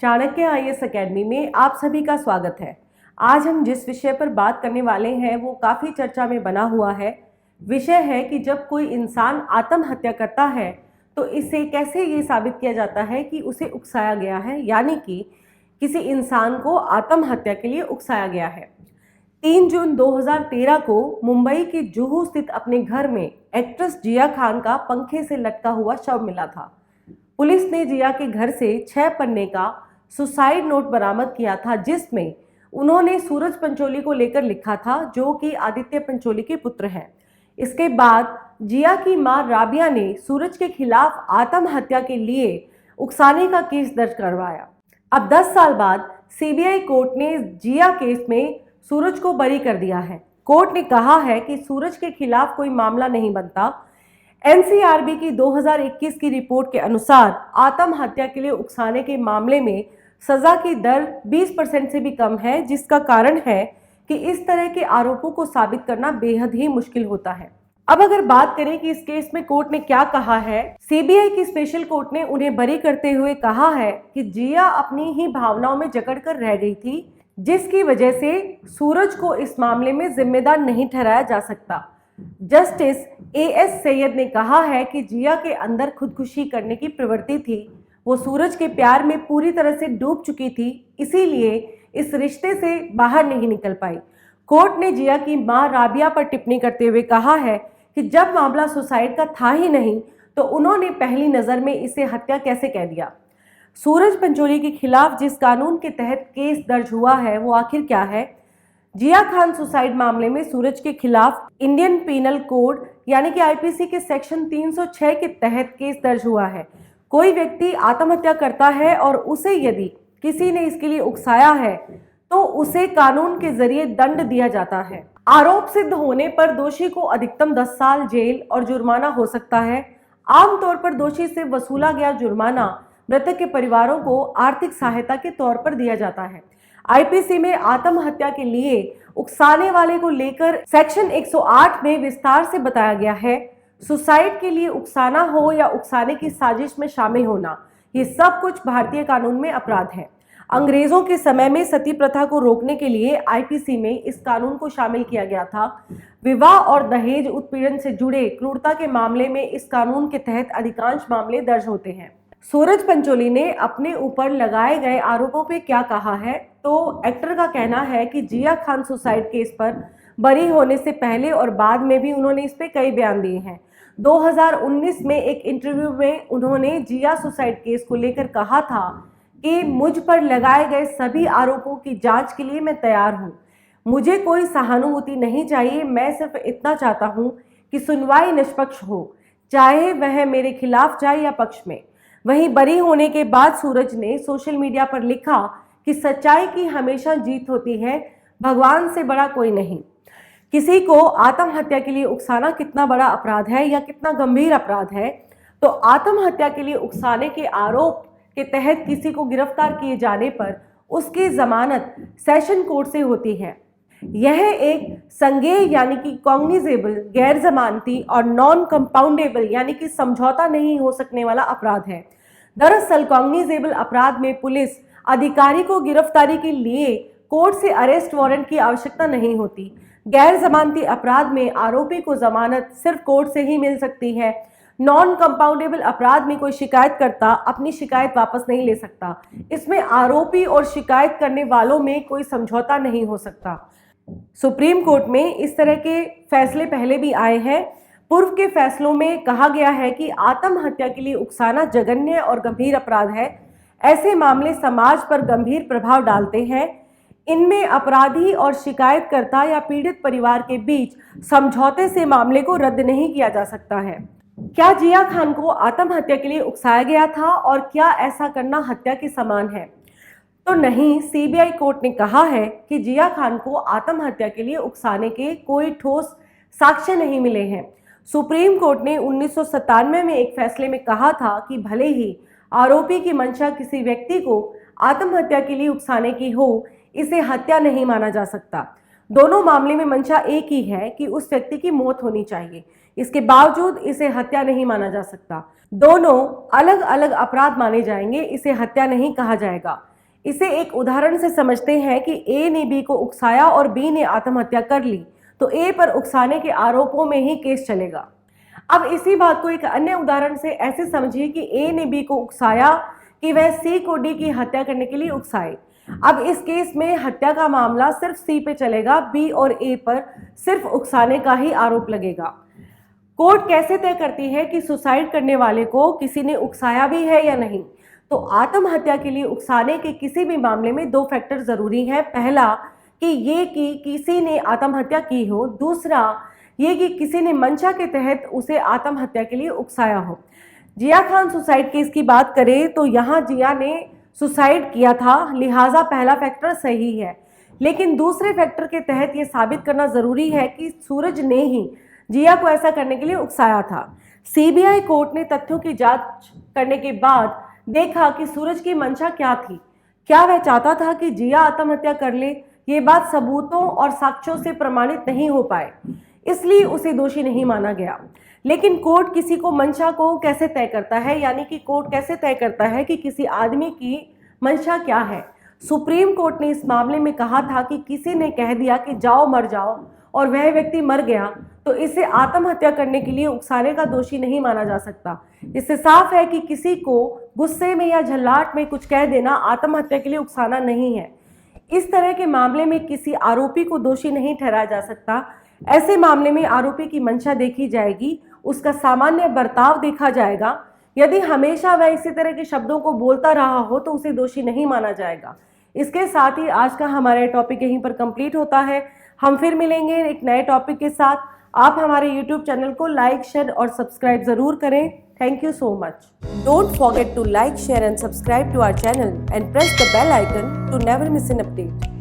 Chanakya IAS academy में आप सभी का स्वागत है। आज हम जिस विषय पर बात करने वाले हैं वो काफ़ी चर्चा में बना हुआ है। विषय है कि जब कोई इंसान आत्महत्या करता है तो इसे कैसे ये साबित किया जाता है कि उसे उकसाया गया है, यानी कि किसी इंसान को आत्महत्या के लिए उकसाया गया है। 3 जून 2013 को मुंबई के जुहू स्थित अपने घर में एक्ट्रेस जिया खान का पंखे से लटका हुआ शव मिला था। पुलिस ने जिया के घर से 6 पन्ने का सुसाइड नोट बरामद किया था, जिसमें उन्होंने सूरज पंचोली को लेकर लिखा था, जो कि आदित्य पंचोली के पुत्र हैं। इसके बाद जिया की मां राबिया ने सूरज के खिलाफ आत्महत्या के लिए उकसाने का केस दर्ज करवाया। अब 10 साल बाद सीबीआई कोर्ट ने जिया केस में सूरज को बरी कर दिया है। कोर्ट ने कहा है कि सूरज के खिलाफ कोई मामला नहीं बनता। एनसीआरबी की 2021 की रिपोर्ट के अनुसार आत्महत्या के लिए उकसाने के मामले में सजा की दर 20% से भी कम है, जिसका कारण है कि इस तरह के आरोपों को साबित करना बेहद ही मुश्किल होता है। अब अगर बात करें कि इस केस में कोर्ट ने क्या कहा है, सीबीआई की स्पेशल कोर्ट ने उन्हें बरी करते हुए कहा है कि जिया अपनी ही भावनाओं में जकड़कर रह गई थी, जिसकी वजह से सूरज को इस मामले में जिम्मेदार नहीं ठहराया जा सकता। जस्टिस एएस सैयद ने कहा है कि जिया के अंदर खुदकुशी करने की प्रवृत्ति थी। वो सूरज के प्यार में पूरी तरह से डूब चुकी थी, इसीलिए इस रिश्ते से बाहर नहीं निकल पाई। कोर्ट ने जिया की मां राबिया पर टिप्पणी करते हुए कहा है कि जब मामला सुसाइड का था ही नहीं तो उन्होंने पहली नज़र में इसे हत्या कैसे कह दिया। सूरज पंचोली के खिलाफ जिस कानून के तहत केस दर्ज हुआ है वो आखिर क्या है? जिया खान सुसाइड मामले में सूरज के खिलाफ इंडियन पीनल कोड यानी कि आईपीसी के सेक्शन 306 के तहत केस दर्ज हुआ है। कोई व्यक्ति आत्महत्या करता है और उसे यदि किसी ने इसके लिए उकसाया है तो उसे कानून के जरिए दंड दिया जाता है। आरोप सिद्ध होने पर दोषी को अधिकतम 10 साल जेल और जुर्माना हो सकता है। आमतौर पर दोषी से वसूला गया जुर्माना मृतक के परिवारों को आर्थिक सहायता के तौर पर दिया जाता है। आईपीसी में आत्महत्या के लिए उकसाने वाले को लेकर सेक्शन 108 में विस्तार से बताया गया है। सुसाइड के लिए उकसाना हो या उकसाने की साजिश में शामिल होना, ये सब कुछ भारतीय कानून में अपराध है। अंग्रेजों के समय में सती प्रथा को रोकने के लिए आईपीसी में इस कानून को शामिल किया गया था। विवाह और दहेज उत्पीड़न से जुड़े क्रूरता के मामले में इस कानून के तहत अधिकांश मामले दर्ज होते हैं। सूरज पंचोली ने अपने ऊपर लगाए गए आरोपों पे क्या कहा है, तो एक्टर का कहना है कि जिया खान सुसाइड केस पर बरी होने से पहले और बाद में भी उन्होंने इस पे कई बयान दिए हैं। 2019 में एक इंटरव्यू में उन्होंने जिया सुसाइड केस को लेकर कहा था कि मुझ पर लगाए गए सभी आरोपों की जांच के लिए मैं तैयार हूं। मुझे कोई सहानुभूति नहीं चाहिए, मैं सिर्फ इतना चाहता हूं कि सुनवाई निष्पक्ष हो, चाहे वह मेरे खिलाफ जाए या पक्ष में। वहीं बरी होने के बाद सूरज ने सोशल मीडिया पर लिखा कि सच्चाई की हमेशा जीत होती है, भगवान से बड़ा कोई नहीं। किसी को आत्महत्या के लिए उकसाना कितना बड़ा अपराध है या कितना गंभीर अपराध है, तो आत्महत्या के लिए उकसाने के आरोप के तहत किसी को गिरफ्तार किए जाने पर उसकी जमानत सेशन कोर्ट से होती है। यह एक संज्ञेय यानी कि कॉग्निजेबल, गैर जमानती और नॉन कंपाउंडेबल यानी कि समझौता नहीं हो सकने वाला अपराध है। दरअसल कॉग्निजेबल अपराध में पुलिस अधिकारी को गिरफ्तारी के लिए कोर्ट से अरेस्ट वारंट की आवश्यकता नहीं होती। गैर जमानती अपराध में आरोपी को जमानत सिर्फ कोर्ट से ही मिल सकती है। नॉन कंपाउंडेबल अपराध में कोई शिकायतकर्ता अपनी शिकायत वापस नहीं ले सकता। इसमें आरोपी और शिकायत करने वालों में कोई समझौता नहीं हो सकता। सुप्रीम कोर्ट में इस तरह के फैसले पहले भी आए हैं। पूर्व के फैसलों में कहा गया है कि आत्महत्या के लिए उकसाना जघन्य और गंभीर अपराध है। ऐसे मामले समाज पर गंभीर प्रभाव डालते हैं। इनमें अपराधी और शिकायतकर्ता या पीड़ित परिवार के बीच समझौते से मामले को रद्द नहीं किया जा सकता है। क्या जिया खान को आत्महत्या के लिए उकसाया गया था और क्या ऐसा करना हत्या के समान है? तो नहीं, सीबीआई कोर्ट ने कहा है कि जिया खान को आत्महत्या के लिए उकसाने के कोई ठोस साक्ष्य नहीं मिले हैं। सुप्रीम कोर्ट ने 1997 में एक फैसले में कहा था कि भले ही आरोपी की मंशा किसी व्यक्ति को आत्महत्या के लिए उकसाने की हो, इसे हत्या नहीं माना जा सकता। दोनों मामले में मंशा एक ही है कि उस व्यक्ति की मौत होनी चाहिए। इसके बावजूद इसे हत्या नहीं माना जा सकता। दोनों अलग अलग अपराध माने जाएंगे, इसे हत्या नहीं कहा जाएगा। इसे एक उदाहरण से समझते हैं कि ए ने बी को उकसाया और बी ने आत्महत्या कर ली, तो ए पर उकसाने के आरोपों में ही केस चलेगा। अब इसी बात को एक अन्य उदाहरण से ऐसे समझिए कि ए ने बी को उकसाया कि वह सी को डी की हत्या करने के लिए उकसाए। अब इस केस में हत्या का मामला सिर्फ सी पे चलेगा, बी और ए पर सिर्फ उकसाने का ही आरोप लगेगा। कोर्ट कैसे तय करती है कि सुसाइड करने वाले को किसी ने उकसाया भी है या नहीं? तो आत्महत्या के लिए उकसाने के किसी भी मामले में दो फैक्टर जरूरी हैं। पहला कि ये कि किसी ने आत्महत्या की हो, दूसरा ये कि किसी ने मंशा के तहत उसे आत्महत्या के लिए उकसाया हो। जिया खान सुसाइड केस की बात करें तो यहाँ जिया ने सुसाइड किया था, लिहाजा पहला फैक्टर सही है। लेकिन दूसरे फैक्टर के तहत ये साबित करना जरूरी है कि सूरज ने ही जिया को ऐसा करने के लिए उकसाया था। सीबीआई कोर्ट ने तथ्यों की जांच करने के बाद देखा कि सूरज की मंशा क्या थी। क्या वह चाहता था कि जिया आत्महत्या कर ले? ये बात सबूतों और साक्ष्यों से प्रमाणित नहीं हो पाए, इसलिए उसे दोषी नहीं माना गया। लेकिन कोर्ट किसी को मंशा को कैसे तय करता है, यानी कि कोर्ट कैसे तय करता है कि किसी आदमी की मंशा क्या है? सुप्रीम कोर्ट ने इस मामले में कहा था कि किसी ने कह दिया कि जाओ मर जाओ और वह व्यक्ति मर गया तो इसे आत्महत्या करने के लिए उकसाने का दोषी नहीं माना जा सकता। इससे साफ है कि किसी को गुस्से में या झल्लाहट में कुछ कह देना आत्महत्या के लिए उकसाना नहीं है। इस तरह के मामले में किसी आरोपी को दोषी नहीं ठहराया जा सकता। ऐसे मामले में आरोपी की मंशा देखी जाएगी, उसका सामान्य बर्ताव देखा जाएगा। यदि हमेशा वह इसी तरह के शब्दों को बोलता रहा हो तो उसे दोषी नहीं माना जाएगा। इसके साथ ही आज का हमारा टॉपिक यहीं पर कंप्लीट होता है। हम फिर मिलेंगे एक नए टॉपिक के साथ। आप हमारे YouTube चैनल को लाइक, शेयर और सब्सक्राइब जरूर करें। Thank you so much. Don't forget to like, share and subscribe to our channel and press the bell icon to never miss an update.